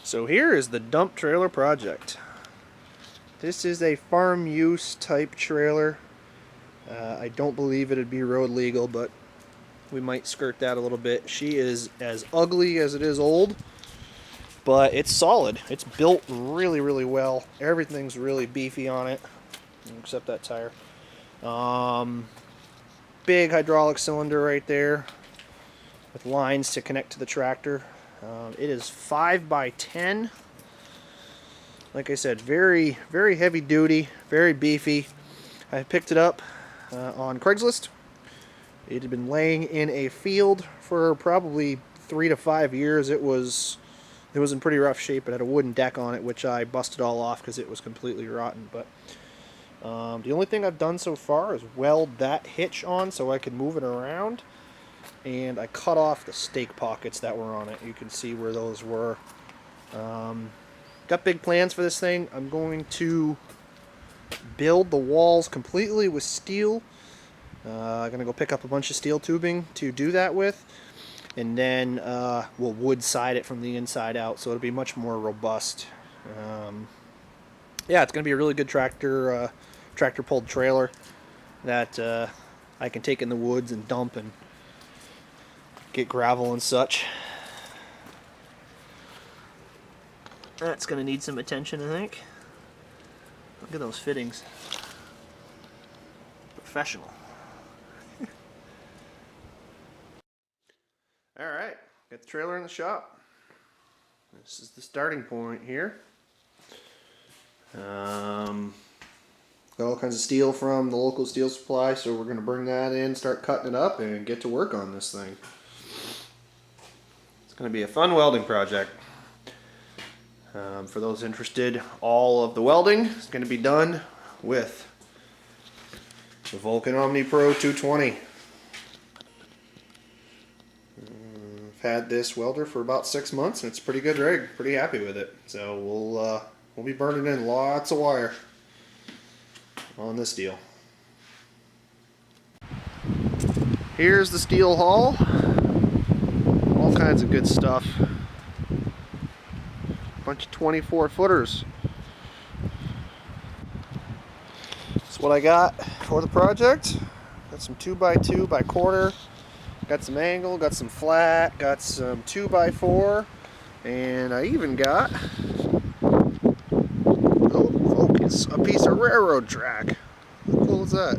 So here is the dump trailer project. This is a farm use type trailer. I don't believe it'd be road legal, but we might skirt that a little bit. She is as ugly as it is old, but it's solid. It's built really, really well. Everything's really beefy on it, except that tire. Big hydraulic cylinder right there with lines to connect to the tractor. It is 5x10. Like I said, very, very heavy duty, very beefy. I picked it up on Craigslist. It had been laying in a field for probably 3 to 5 years. It was in pretty rough shape. It had a wooden deck on it, which I busted all off because it was completely rotten. But the only thing I've done so far is weld that hitch on so I could move it around. And I cut off the stake pockets that were on it. You can see where those were. Got big plans for this thing. I'm going to build the walls completely with steel. I'm going to go pick up a bunch of steel tubing to do that with. And then we'll wood side it from the inside out, so it'll be much more robust. Yeah, it's going to be a really good tractor pulled trailer that I can take in the woods and dump and get gravel and such. That's going to need some attention, I think. Look at those fittings. Professional. Alright, got the trailer in the shop. This is the starting point here. Got all kinds of steel from the local steel supply, so we're going to bring that in, start cutting it up, and get to work on this thing. It's going to be a fun welding project. For those interested, all of the welding is going to be done with the Vulcan Omni Pro 220. I've had this welder for about 6 months, and it's a pretty good rig. Pretty happy with it. So we'll be burning in lots of wire on this deal. Here's the steel hull. All kinds of good stuff. Bunch of 24 footers. That's what I got for the project. Got some 2x2 by quarter. Got some angle, got some flat, got some 2x4, and I even got, oh, focus, a piece of railroad track. How cool is that?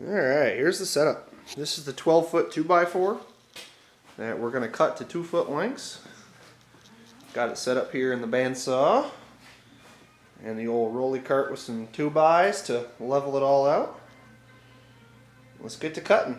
Alright, here's the setup. This is the 12-foot 2x4 that we're going to cut to 2-foot lengths. Got it set up here in the bandsaw and the old rolly cart with some 2x to level it all out. Let's get to cutting.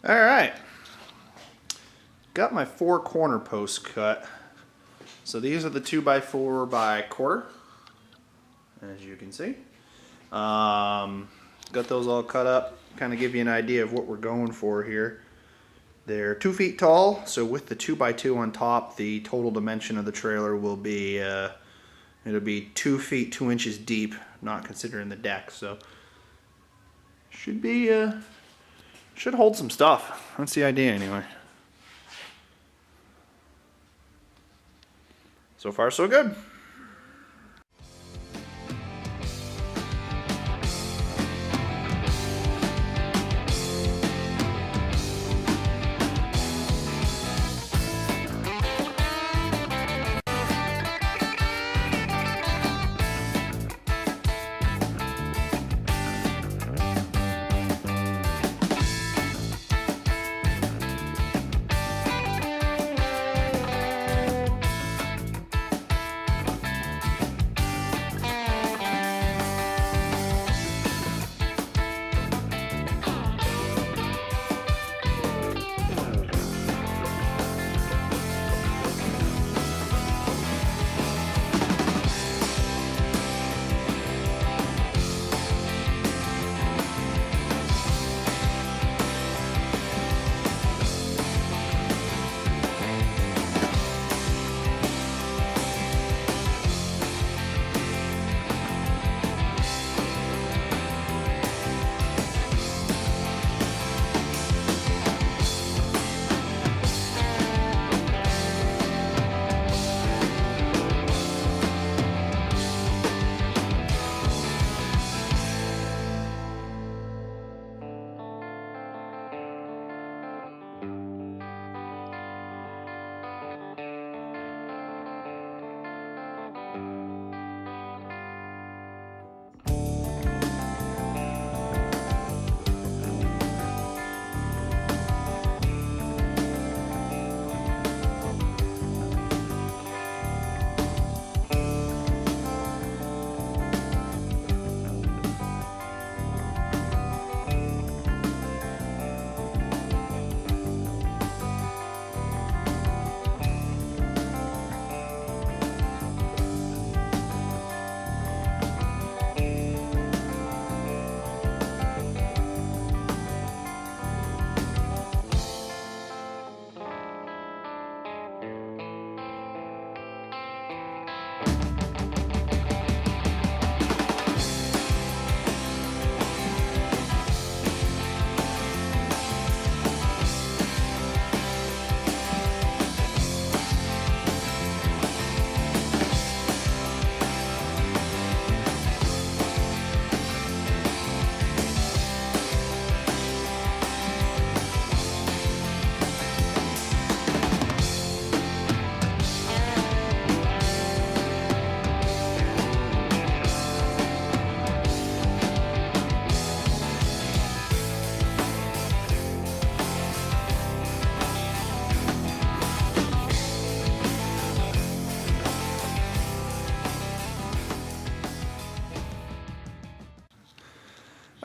All right, got my 4 corner posts cut. So these are the 2x4 by quarter, as you can see. Got those all cut up, kind of give you an idea of what we're going for here. They're 2 feet tall, so with the 2x2 on top, the total dimension of the trailer will be, it'll be 2 feet 2 inches deep, not considering the deck. So should be, should hold some stuff. That's the idea anyway. So far, so good.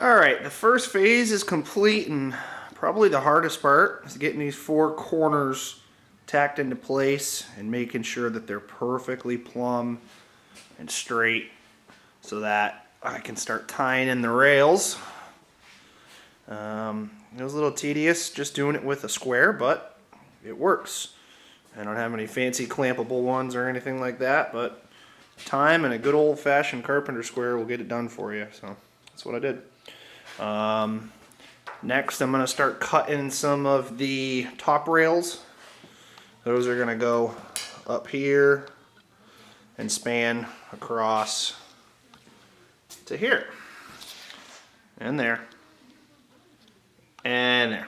Alright, the first phase is complete, and probably the hardest part is getting these 4 corners tacked into place and making sure that they're perfectly plumb and straight so that I can start tying in the rails. It was a little tedious just doing it with a square, but it works. I don't have any fancy clampable ones or anything like that, but time and a good old-fashioned carpenter square will get it done for you. So that's what I did. Next, I'm going to start cutting some of the top rails. Those are going to go up here and span across to here and there and there.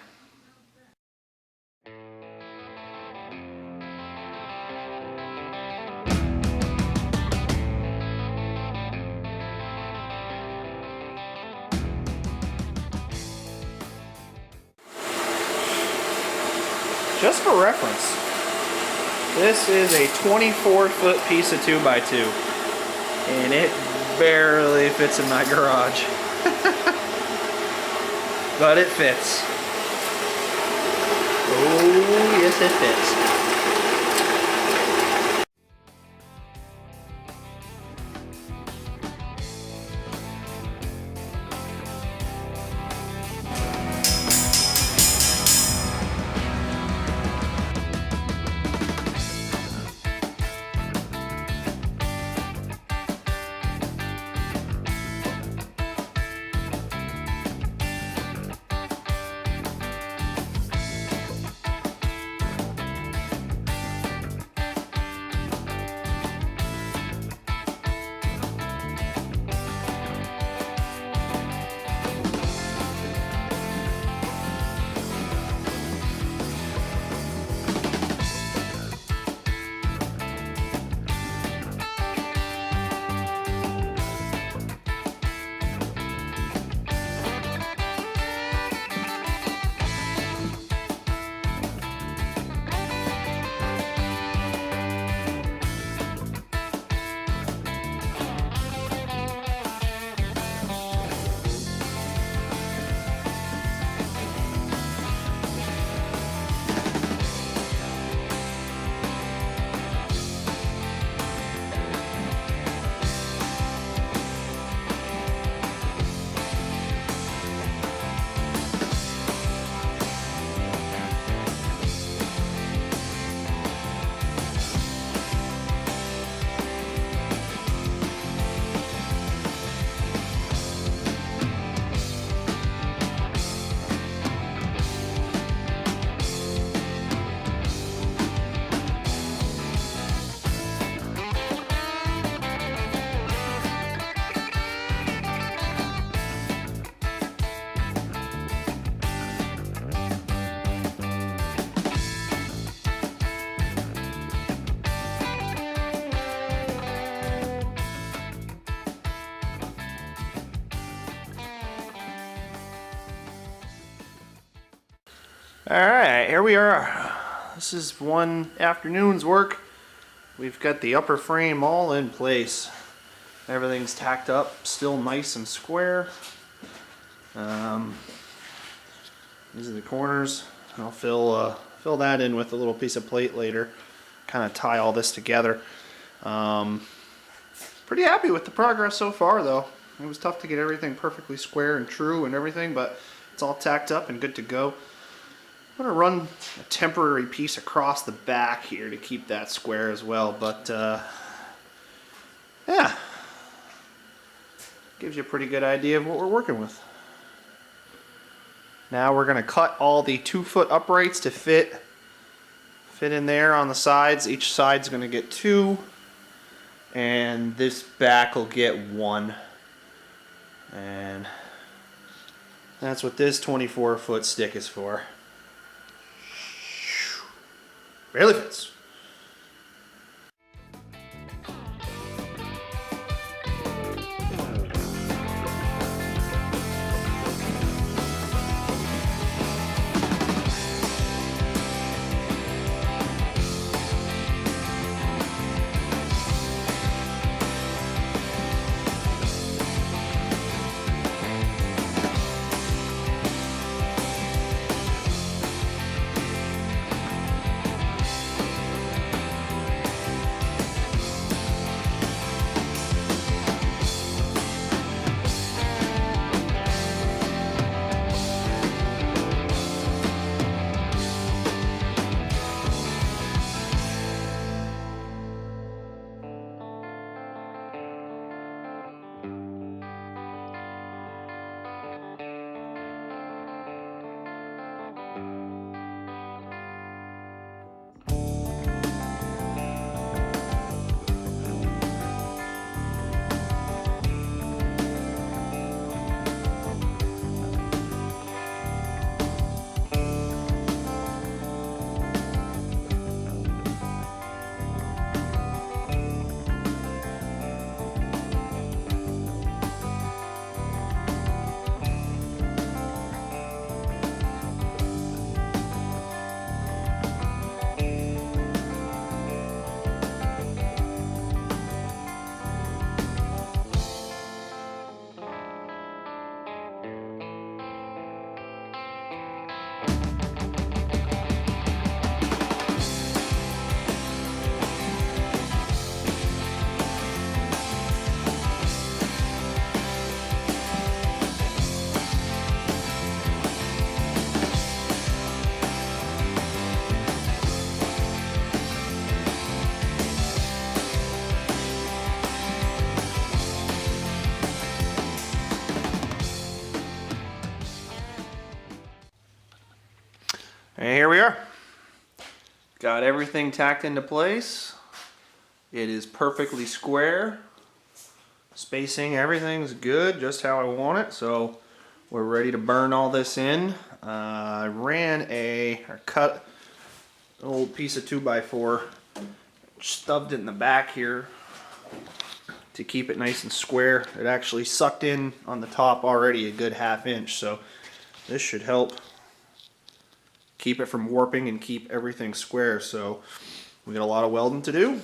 Just for reference, this is a 24-foot piece of 2x2, and it barely fits in my garage, but it fits. if it fits. Alright, here we are. This is one afternoon's work. We've got the upper frame all in place. Everything's tacked up, still nice and square. These are the corners. I'll fill that in with a little piece of plate later. Kind of tie all this together. Pretty happy with the progress so far though. It was tough to get everything perfectly square and true and everything, but it's all tacked up and good to go. I'm going to run a temporary piece across the back here to keep that square as well, but yeah, gives you a pretty good idea of what we're working with. Now we're going to cut all the 2-foot uprights to fit in there on the sides. Each side's going to get 2, and this back will get 1. And that's what this 24-foot stick is for. Barely fits. And here we are. Got everything tacked into place. It is perfectly square. Spacing, everything's good, just how I want it. So we're ready to burn all this in. I cut an old piece of 2x4, stuffed it in the back here to keep it nice and square. It actually sucked in on the top already a good 1/2 inch, so this should help keep it from warping and keep everything square. So we got a lot of welding to do.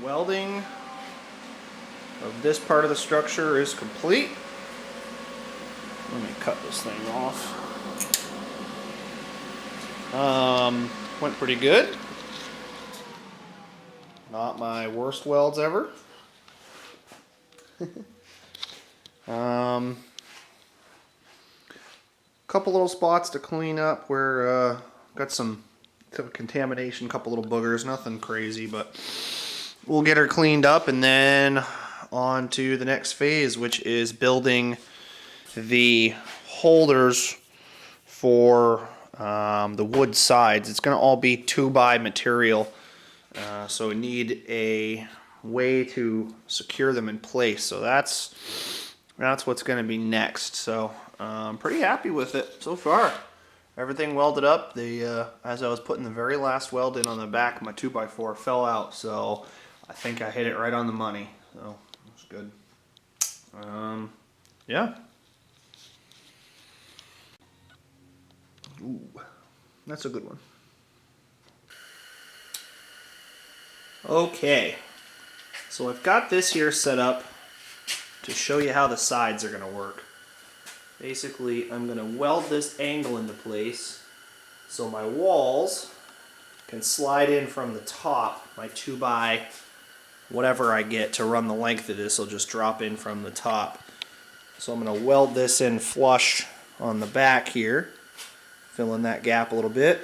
Welding of this part of the structure is complete. Let me cut this thing off. Went pretty good. Not my worst welds ever. Couple little spots to clean up where got some contamination, couple little boogers, nothing crazy, but we'll get her cleaned up and then on to the next phase, which is building the holders for the wood sides. It's going to all be 2x material, so we need a way to secure them in place. So that's what's going to be next. So I'm pretty happy with it so far. Everything welded up. As I was putting the very last weld in on the back, my 2x4 fell out, so I think I hit it right on the money. So that's good. Yeah. Ooh, that's a good one. Okay, so I've got this here set up to show you how the sides are going to work. Basically, I'm going to weld this angle into place so my walls can slide in from the top. My 2x whatever I get to run the length of this will just drop in from the top. So I'm going to weld this in flush on the back here, fill in that gap a little bit,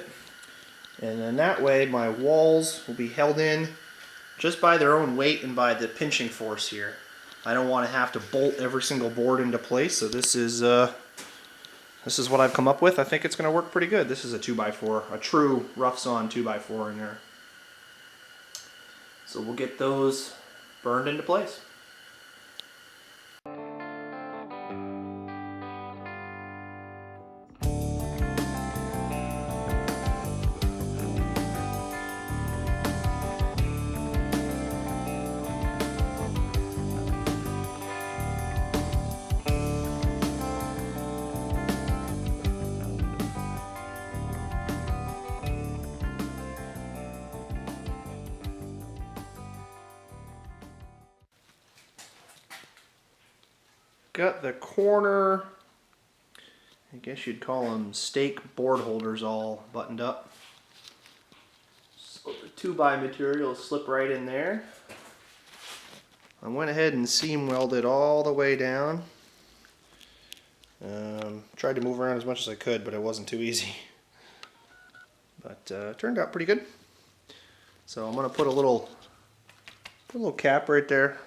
and then that way my walls will be held in just by their own weight and by the pinching force here. I don't want to have to bolt every single board into place, so this is what I've come up with. I think it's going to work pretty good. This is a 2x4, a true rough sawn 2x4 in there. So we'll get those burned into place. Got the corner, I guess you'd call them stake board holders, all buttoned up. So the 2x material slip right in there. I went ahead and seam welded all the way down. Tried to move around as much as I could, but it wasn't too easy. But it turned out pretty good. So I'm going to put a little cap right there.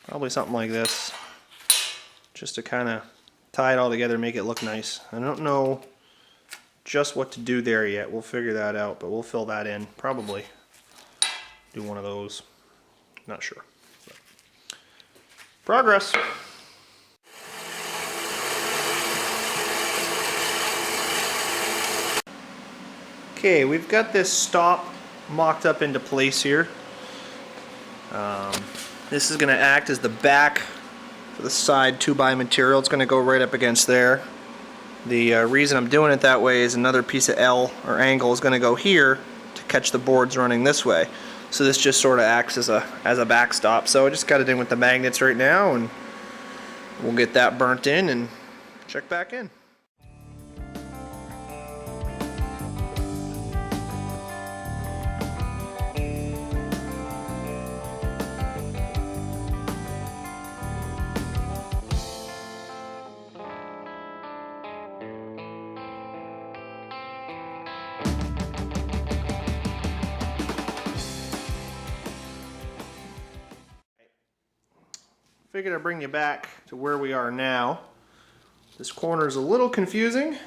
Probably something like this, just to kind of tie it all together and make it look nice. I don't know just what to do there yet. We'll figure that out, but we'll fill that in. Probably do one of those. Not sure. But progress. Okay, we've got this stop mocked up into place here. This is going to act as the back for the side 2x material. It's going to go right up against there. The reason I'm doing it that way is another piece of L or angle is going to go here to catch the boards running this way. So this just sort of acts as a backstop. So I just got it in with the magnets right now, and we'll get that burnt in and check back in. Figured I'd bring you back to where we are now. This corner is a little confusing,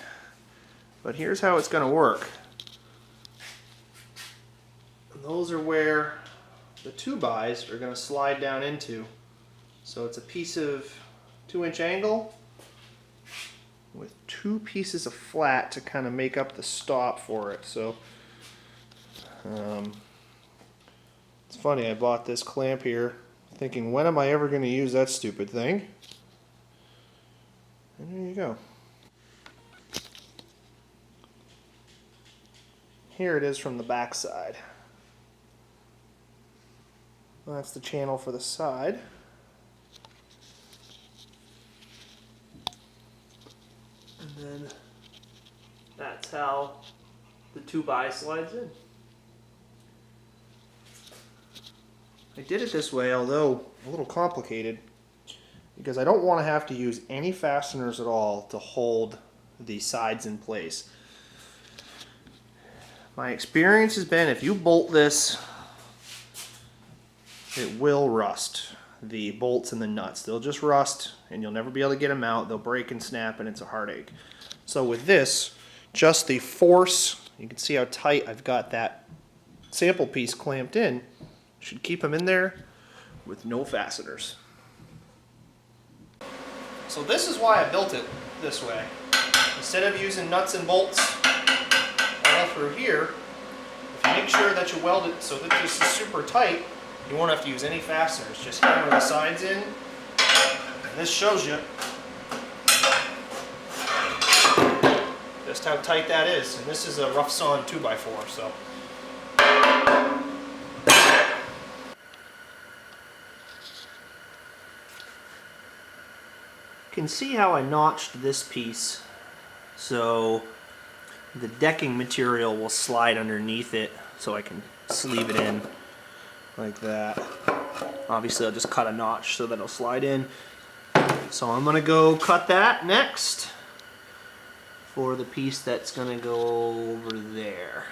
but here's how it's going to work. And those are where the 2x's are going to slide down into. So it's a piece of 2-inch angle with 2 pieces of flat to kind of make up the stop for it. So it's funny, I bought this clamp here thinking, when am I ever going to use that stupid thing? And there you go. Here it is from the back side. That's the channel for the side. And then that's how the 2x slides in. I did it this way, although a little complicated, because I don't want to have to use any fasteners at all to hold the sides in place. My experience has been if you bolt this, it will rust. the bolts and the nuts. They'll just rust and you'll never be able to get them out. They'll break and snap and it's a heartache. So with this, just the force, you can see how tight I've got that sample piece clamped in, should keep them in there with no fasteners. So this is why I built it this way. Instead of using nuts and bolts all through here, if you make sure that you weld it so that this is super tight, you won't have to use any fasteners. Just hammer the sides in, and this shows you just how tight that is. And this is a rough sawn 2x4, so. You can see how I notched this piece so the decking material will slide underneath it, so I can sleeve it in like that. Obviously I'll just cut a notch so that it'll slide in. So I'm gonna go cut that next for the piece that's gonna go over there.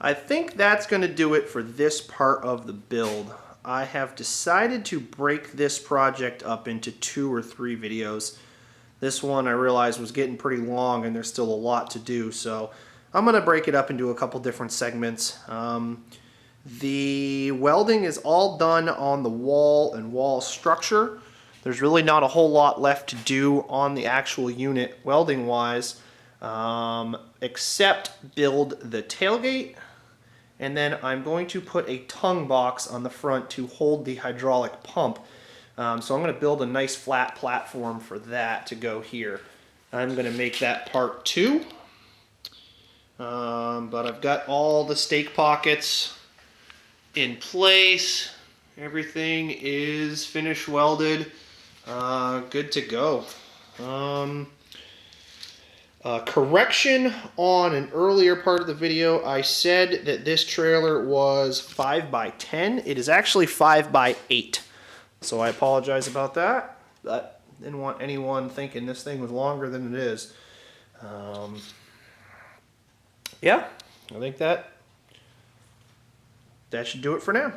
I think that's going to do it for this part of the build. I have decided to break this project up into 2 or 3 videos. This one I realized was getting pretty long and there's still a lot to do, so I'm going to break it up into a couple different segments. The welding is all done on the wall and wall structure. There's really not a whole lot left to do on the actual unit welding wise, except build the tailgate. And then I'm going to put a tongue box on the front to hold the hydraulic pump. So I'm going to build a nice flat platform for that to go here. I'm going to make that part 2. But I've got all the stake pockets in place. Everything is finish welded. Good to go. Correction on an earlier part of the video, I said that this trailer was 5x10. It is actually 5x8. So I apologize about that. I didn't want anyone thinking this thing was longer than it is. Yeah, I think that should do it for now.